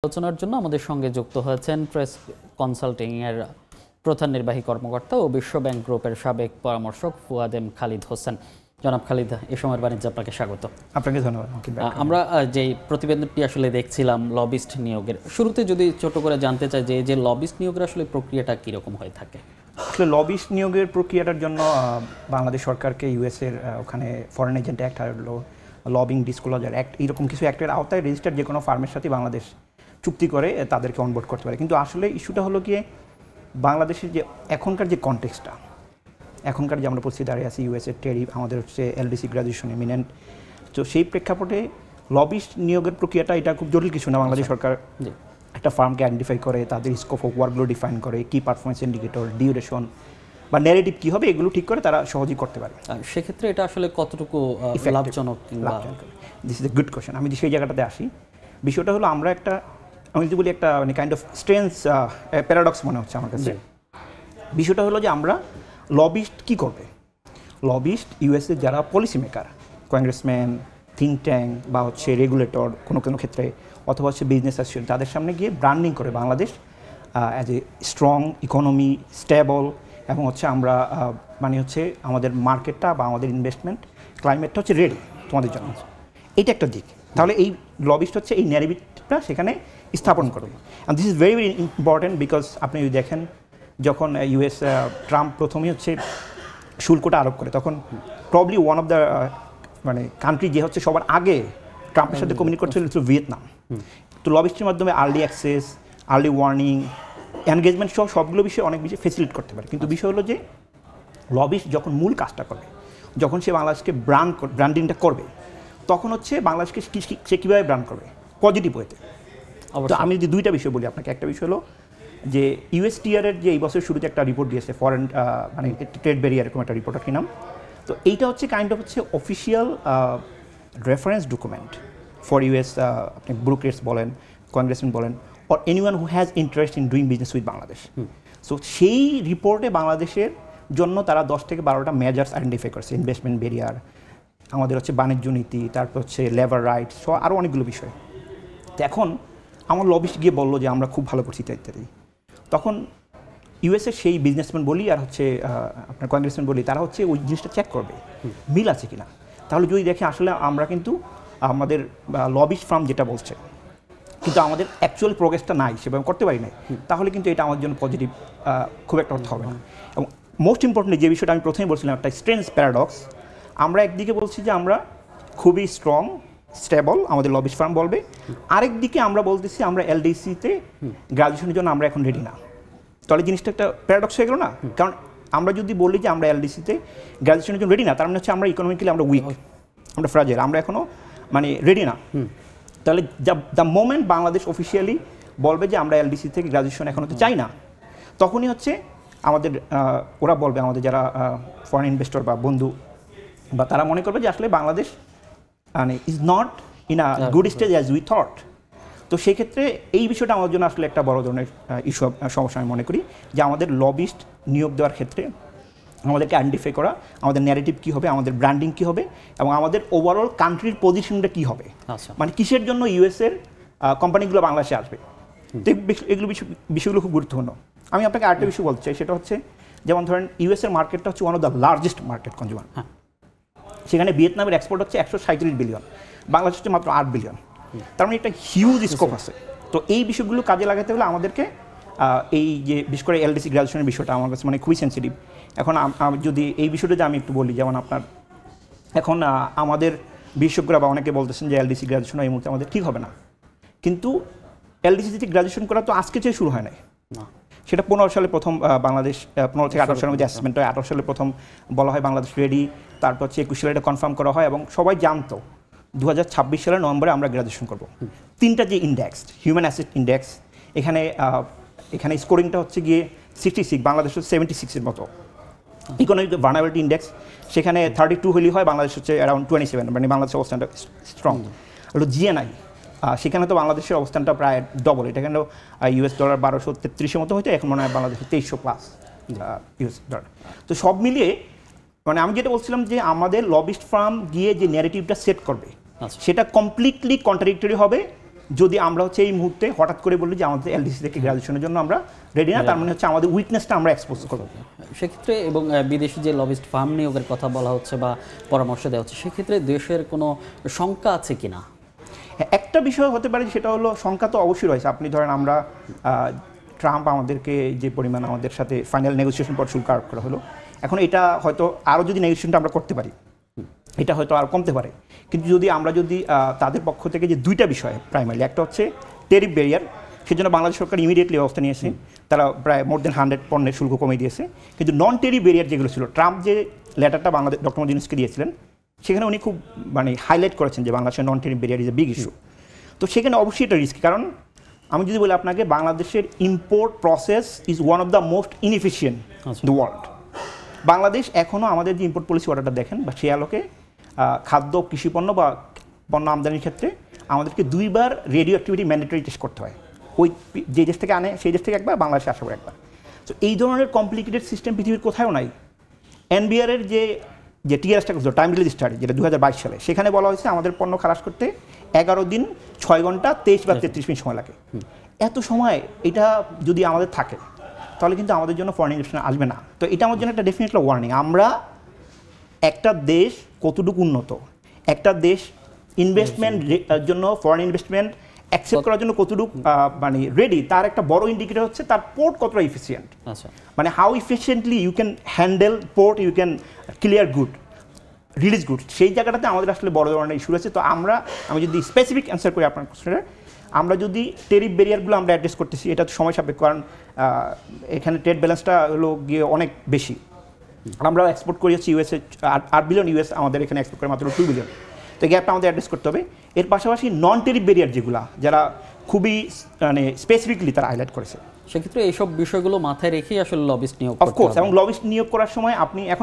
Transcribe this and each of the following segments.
আলোচনার জন্য আমাদের সঙ্গে যুক্ত হয়েছেন প্রেস কনসাল্টিং এর প্রধান নির্বাহী কর্মকর্তা ও বিশ্ব ব্যাংক গ্রুপের সাবেক পরামর্শক ফুয়াদ এম খালিদ হোসেন। জনাব খালিদ, এ সময়ের বাণিজ্যে আপনাকে স্বাগত। আপনাকে ধন্যবাদ। আমরা যে প্রতিবেদনটি আসলে দেখছিলাম লবিস্ট নিয়োগের, শুরুতে যদি ছোট করে জানতে চাই যে লবিস্ট নিয়োগের আসলে প্রক্রিয়াটা কীরকম হয়ে থাকে? আসলে লবিস্ট নিয়োগের প্রক্রিয়াটার জন্য বাংলাদেশ সরকারকে ইউএসের ওখানে ফরেন এজেন্ট অ্যাক্ট আর লবিং ডিসক্লোজার অ্যাক্ট এরকম কিছু অ্যাক্টের আওতায় রেজিস্টার্ড যে কোনো ফার্মের সাথে বাংলাদেশ চুক্তি করে তাদেরকে অনবোর্ড করতে পারে। কিন্তু আসলে ইস্যুটা হলো গিয়ে বাংলাদেশের যে এখনকার যে কনটেক্সটটা, এখনকার যে আমরা পরিস্থিতি দাঁড়িয়ে আছি, ইউএসের টেরিফ, আমাদের হচ্ছে এলডিসি গ্রাজুয়েশন ইমিনেন্ট, তো সেই প্রেক্ষাপটে লবিস্ট নিয়োগের প্রক্রিয়াটা এটা খুব জটিল কিছু না। বাংলাদেশ সরকার একটা ফার্মকে আইডেন্টিফাই করে, তাদের স্কোপ অফ ওয়ার্কগুলো ডিফাইন করে, কি পারফরমেন্স ইন্ডিকেটর, ডিউরেশন বা ন্যারেটিভ কী হবে এগুলো ঠিক করে তারা সহজেই করতে পারে। সেক্ষেত্রে এটা আসলে কতটুকু লাভজনক? This is a good question. আমি সেই জায়গাটাতে আসি। বিষয়টা হলো আমরা আমি যদি বলি একটা মানে কাইন্ড অফ স্ট্রেঞ্জ প্যারাডক্স মনে হচ্ছে আমার কাছে। বিষয়টা হলো যে আমরা লবিস্ট কী করবে? লবিস্ট ইউএসএ যারা policy maker, congressman, think tank বা হচ্ছে রেগুলেটর কোনো কোনো ক্ষেত্রে, অথবা হচ্ছে বিজনেস অ্যাসোসিয়েশন, তাদের সামনে গিয়ে ব্র্যান্ডিং করে Bangladesh as a strong economy, stable, এবং হচ্ছে আমরা মানে হচ্ছে আমাদের মার্কেটটা বা আমাদের ইনভেস্টমেন্ট ক্লাইমেটটা হচ্ছে রেডি তোমাদের জন্য। এইটা একটা দিক। তাহলে এই লবিস্ট হচ্ছে এই ন্যারেটিভটা সেখানে স্থাপন করবে। And this is very very important because আপনি যদি দেখেন যখন ইউএস ট্রাম্প প্রথমেই হচ্ছে শুল্কটা আরোপ করে, তখন প্রবলি ওয়ান অফ দ্য মানে কান্ট্রি যে হচ্ছে সবার আগে ট্রাম্পের সাথে কমিউনিকেট করছিল ভিয়েতনাম। তো লবিস্টের মাধ্যমে early access, early warning, engagement সহ সবগুলো বিষয়ে অনেক বেশি ফেসিলিট করতে পারে। কিন্তু বিষয় হলো যে লবিস্ট যখন মূল কাজটা করবে, যখন সে বাংলাদেশকে ব্র্যান্ডিংটা করবে, তখন হচ্ছে বাংলাদেশকে সে কীভাবে ব্র্যান্ড করবে পজিটিভ ওয়েতে। তো আমি যদি দুইটা বিষয় বলি আপনাকে, একটা বিষয় হলো যে ইউএসটিআরের যে এই বছর শুরুতে একটা রিপোর্ট দিয়েছে ফরেন মানে ট্রেড ব্যারিয়ার এরকম একটা রিপোর্টার কি নাম, তো এইটা হচ্ছে কাইন্ড অফ হচ্ছে official reference document for US, আপনি ব্রোকারেজ বলেন, কংগ্রেসম্যান বলেন, or anyone who has interest in doing business with Bangladesh. So সেই রিপোর্টে বাংলাদেশের জন্য তারা 10 থেকে 12টা মেজার্স আইডেন্টিফাই করেছে। ইনভেস্টমেন্ট ব্যারিয়ার, আমাদের হচ্ছে বাণিজ্য নীতি, তারপর হচ্ছে লেবার রাইটস, সহ আরও অনেকগুলো বিষয়। তো এখন আমার লবিস্ট গিয়ে বললো যে আমরা খুব ভালো করছি ইত্যাদি। তখন ইউএসএর সেই বিজনেসম্যান বলি আর হচ্ছে আপনার কংগ্রেসম্যান বলি, তারা হচ্ছে ওই জিনিসটা চেক করবে মিল আছে কিনা। তাহলে যদি দেখে আসলে আমরা কিন্তু আমাদের লবিস্ট ফার্ম যেটা বলছে কিন্তু আমাদের অ্যাকচুয়াল প্রোগ্রেসটা নাই, সেভাবে করতে পারি নাই, তাহলে কিন্তু এটা আমার জন্য পজিটিভ খুব একটা অর্থ হবে না। এবং মোস্ট ইম্পর্টেন্টলি যে বিষয়টা আমি প্রথমেই বলছিলাম, একটা স্ট্রেঞ্জ প্যারাডক্স, আমরা একদিকে বলছি যে আমরা খুবই স্ট্রং স্টেবল, আমাদের লবিস্ট ফার্ম বলবে, আরেকদিকে আমরা বলতেছি আমরা এলডিসিতে গ্রাজুয়েশনের জন্য আমরা এখন রেডি না। তাহলে জিনিসটা একটা প্যারাডক্স হয়ে গেল না? কারণ আমরা যদি বলি যে আমরা এলডিসিতে গ্রাজুয়েশনের জন্য রেডি না, তার মানে হচ্ছে আমরা ইকোনমিক্যালি আমরা উইক, আমরা ফ্রাজাইল, আমরা এখনও মানে রেডি না। তাহলে দ্য মোমেন্ট বাংলাদেশ অফিসিয়ালি বলবে যে আমরা এলডিসি থেকে গ্রাজুয়েশন এখন হতে চাই না, তখনই হচ্ছে আমাদের ওরা বলবে, আমাদের যারা ফরেন ইনভেস্টর বা বন্ধু বা তারা মনে করবে যে আসলে বাংলাদেশ মানে is not in a good stage as we thought. তো সেই ক্ষেত্রে এই বিষয়টা আমার জন্য আসলে একটা বড় ধরনের ইস্যু, সমস্যা আমি মনে করি যে আমাদের লবিস্ট নিয়োগ দেওয়ার ক্ষেত্রে আমাদেরকে আইডেন্টিফাই করা, আমাদের ন্যারেটিভ কী হবে, আমাদের ব্র্যান্ডিং কী হবে, এবং আমাদের ওভারঅল কান্ট্রির পজিশনটা কী হবে, মানে কিসের জন্য ইউএসের কোম্পানিগুলো বাংলাদেশে আসবে। তো এগুলো বিষয়গুলো খুব গুরুত্বপূর্ণ। আমি আপনাকে আরেকটা বিষয় বলতে চাই, সেটা হচ্ছে যেমন ধরেন ইউএসের মার্কেটটা হচ্ছে one of the largest market consumer. সেখানে ভিয়েতনামের এক্সপোর্ট হচ্ছে 137 বিলিয়ন, বাংলাদেশ হচ্ছে মাত্র 8 বিলিয়ন। তার মানে একটা হিউজ স্কোপ আছে। তো এই বিষয়গুলো কাজে লাগাতে হলে আমাদেরকে এই যে বিশেষ করে এলডিসি গ্রাজুয়েশনের বিষয়টা আমার কাছে মানে খুবই সেন্সিটিভ। এখন যদি এই বিষয়টা আমি একটু বলি, যেমন আপনার এখন আমাদের বিশেষজ্ঞরা বা অনেকে বলতেছেন যে এলডিসি গ্রাজুয়েশন এই মুহূর্তে আমাদের ঠিক হবে না, কিন্তু এলডিসিতে গ্রাজুয়েশন করা তো আজকে চেয়ে শুরু হয় নাই। সেটা 15 সালে প্রথম বাংলাদেশ 15 থেকে 18 সালের মধ্যে অ্যাসেসমেন্ট হয়, 18 সালে প্রথম বলা হয় বাংলাদেশ রেডি, তারপর হচ্ছে 21 সালে এটা কনফার্ম করা হয় এবং সবাই জানতো 2026 সালের নভেম্বরে আমরা গ্রাজুয়েশন করব। 3টা যে ইন্ডেক্স, হিউম্যান অ্যাসেট ইন্ডেক্স, এখানে স্কোরিংটা হচ্ছে গিয়ে 66, বাংলাদেশ হচ্ছে 76-এর মতো। ইকোনমিক ভার্নাবিলিটি ইন্ডেক্স সেখানে 32 হলেই হয়, বাংলাদেশ হচ্ছে অ্যারাউন্ড 27, মানে বাংলাদেশের অবস্থানটা স্ট্রং। হলো জিএনআই, সেখানে তো বাংলাদেশের অবস্থানটা প্রায় ডবল, এটা কেন ইউএস ডলার 1233-এর মতো হইতে এখন মনে হয় বাংলাদেশে 2300+ ইউএস ডলার। তো সব মিলিয়ে মানে আমি যেটা বলছিলাম যে আমাদের লবিস্ট ফার্ম গিয়ে যে ন্যারেটিভটা সেট করবে সেটা কমপ্লিটলি কন্ট্রাডিক্টরি হবে যদি আমরা হচ্ছে এই মুহূর্তে হঠাৎ করে বলি যে আমাদের এলডিসি থেকে গ্রাজুয়েশনের জন্য আমরা রেডি না, তার মানে হচ্ছে আমাদের উইকনেসটা আমরা এক্সপোজ করব সেক্ষেত্রে। এবং বিদেশি যে লবিস্ট ফার্ম নিয়োগের কথা বলা হচ্ছে বা পরামর্শ দেওয়া হচ্ছে, সেক্ষেত্রে দেশের কোনো শঙ্কা আছে কিনা? একটা বিষয় হতে পারে, সেটা হলো শঙ্কা তো অবশ্যই রয়েছে। আপনি ধরেন আমরা ট্রাম্প আমাদেরকে যে পরিমাণ আমাদের সাথে ফাইনাল নেগোসিয়েশন পর শুল্ক আরোপ করা হলো, এখন এটা হয়তো আরও যদি নেগোসিয়েশনটা আমরা করতে পারি এটা হয়তো আর কমতে পারে। কিন্তু যদি আমরা তাদের পক্ষ থেকে যে দুইটা বিষয় প্রাইমারি, একটা হচ্ছে টেরিফ ব্যারিয়ার, সেজন্য বাংলাদেশ সরকার ইমিডিয়েটলি ব্যবস্থা নিয়েছে, তারা প্রায় মোর দেন 100 পণ্যের শুল্ক কমিয়ে দিয়েছে। কিন্তু নন টেরিফ ব্যারিয়ার যেগুলো ছিল, ট্রাম্প যে লেটারটা ডক্টর মোহাম্মদ ইউনূসকে দিয়েছিলেন, সেখানে উনি খুব হাইলাইট করেছেন যে বাংলাদেশের non tariff barrier is a big issue. তো সেখানে অবশ্যই এটা রিস্ক, কারণ আমি যদি বলি আপনাকে, বাংলাদেশের import process is one of the most inefficient the world. Bangladesh এখনও আমাদের যে ইম্পোর্ট পলিসি অর্ডারটা দেখেন, বা সে আলোকে খাদ্য, কৃষিপণ্য বা পণ্য আমদানির ক্ষেত্রে আমাদেরকে 2 বার রেডিও অ্যাক্টিভিটি ম্যান্ডেটরি টেস্ট করতে হয়। ওই যে দেশ থেকে আনে সেই দেশ থেকে একবার, বাংলাদেশে আসা করে একবার। তো এই ধরনের কমপ্লিকেটেড সিস্টেম পৃথিবীর কোথাও নাই। এনবিআরের যে টিআরএসটা করছিল, টাইম রিলিজ স্টাডি, যেটা 2022 সালে, সেখানে বলা হয়েছে আমাদের পণ্য খালাস করতে 11 দিন 6 ঘন্টা 23 বা 33 মিনিট সময় লাগে। এত সময় এটা যদি আমাদের থাকে, তাহলে কিন্তু আমাদের জন্য ফরেন ইনভেস্টমেন্ট আসবে না। তো এটা আমার জন্য একটা ডেফিনেটলি ওয়ার্নিং। আমরা একটা দেশ কতটুকু উন্নত, একটা দেশ ইনভেস্টমেন্ট জন্য, ফরেন ইনভেস্টমেন্ট অ্যাকসেপ্ট করার জন্য কতটুকু রেডি, তার একটা বড় ইন্ডিকেটর হচ্ছে তার পোর্ট কতটা efficient. How efficiently you can handle port, you can clear good, release good. সেই জায়গাটাতে আমাদের আসলে বড় ধরনের ইস্যু রয়েছে। তো আমি যদি স্পেসিফিক অ্যান্সার করি আপনার কোশ্চেনের, আমরা যদি টেরিফ ব্যারিয়ারগুলো আমরা অ্যাড্রেস করতেছি, এটা তো সময় সাপেক্ষ, কারণ এখানে ট্রেড ব্যালেন্সটা হলো গিয়ে অনেক বেশি। আমরা এক্সপোর্ট করি হচ্ছে ইউএসএ 8 বিলিয়ন, ইউএস আমাদের এখানে এক্সপোর্ট করে মাত্র 2 বিলিয়ন। তো গ্যাপটা আমাদের অ্যাড্রেস করতে হবে। এর পাশাপাশি নন টেরিফ ব্যারিয়ার যেগুলো, যারা খুবই স্পেসিফিকলি তারা হাইলাইট করেছে, সেক্ষেত্রে এইসব বিষয়গুলো মাথায় রেখেই আসলে লবিস্ট নিয়োগ করতে হবে। অফকোর্স। এবং লবিস্ট নিয়োগ করার সময়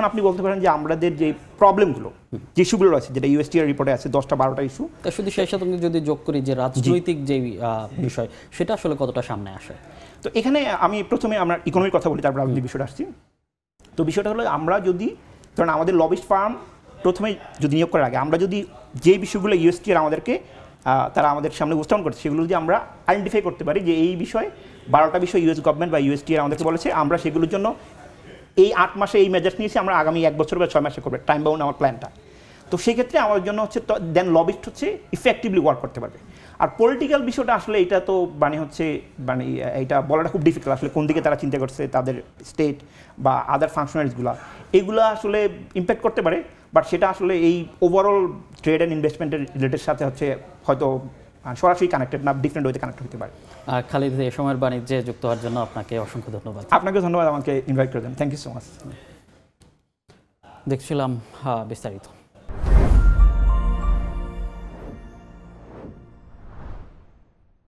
আপনি বলতে পারেন যে আমাদের যে প্রবলেমগুলো, যে ইস্যুগুলো রয়েছে, যেটা ইউএসটিআর রিপোর্টে আছে 10-12টা ইস্যু, তা শুধু সেই সাথে যদি যোগ করি যে রাজনৈতিক যে বিষয়, সেটা আসলে কতটা সামনে আসে। তো এখানে আমি প্রথমে আমরা ইকোনমির কথা বলি, তারপর রাজনৈতিক বিষয়টা আসছি। তো বিষয়টা হলো, আমরা যদি ধরেন আমাদের লবিস্ট ফার্ম প্রথমে যদি নিয়োগ করার আগে আমরা যদি যে বিষয়গুলো ইউএসটিআর আমাদেরকে তারা আমাদের সামনে উপস্থাপন করছে, সেগুলো যদি আমরা আইডেন্টিফাই করতে পারি যে এই বিষয় 12টা বিষয় ইউএস গভর্নমেন্ট বা ইউএসটিআর আমাদেরকে বলেছে, আমরা সেগুলোর জন্য এই 8 মাসে এই মেজার্স নিয়েছি, আমরা আগামী 1 বছর বা 6 মাসে করবে, টাইম বাউন্ড আমার প্ল্যানটা। তো সেক্ষেত্রে আমার জন্য হচ্ছে দেন লবিস্ট হচ্ছে ইফেক্টিভলি ওয়ার্ক করতে পারবে। আর পলিটিক্যাল বিষয়টা আসলে এটা তো এটা বলাটা খুব ডিফিকাল্ট, আসলে কোন দিকে তারা চিন্তা করছে, তাদের স্টেট বা আদার ফাংশনারিজগুলো, এগুলো আসলে ইম্প্যাক্ট করতে পারে। বাট সেটা আসলে এই ওভারঅল ট্রেড অ্যান্ড ইনভেস্টমেন্টের রিলেটেড সাথে হচ্ছে হয়তো সরাসরি কানেক্টেড না, ডিফারেন্ট ওয়েতে কানেক্ট হতে পারে। খালিদ, এই সময়ের বাণিজ্যে যুক্ত হওয়ার জন্য আপনাকে অসংখ্য ধন্যবাদ। আপনাকে ধন্যবাদ আমাকে ইনভাইট করার জন্য। Thank you so much. দেখছিলাম বিস্তারিত।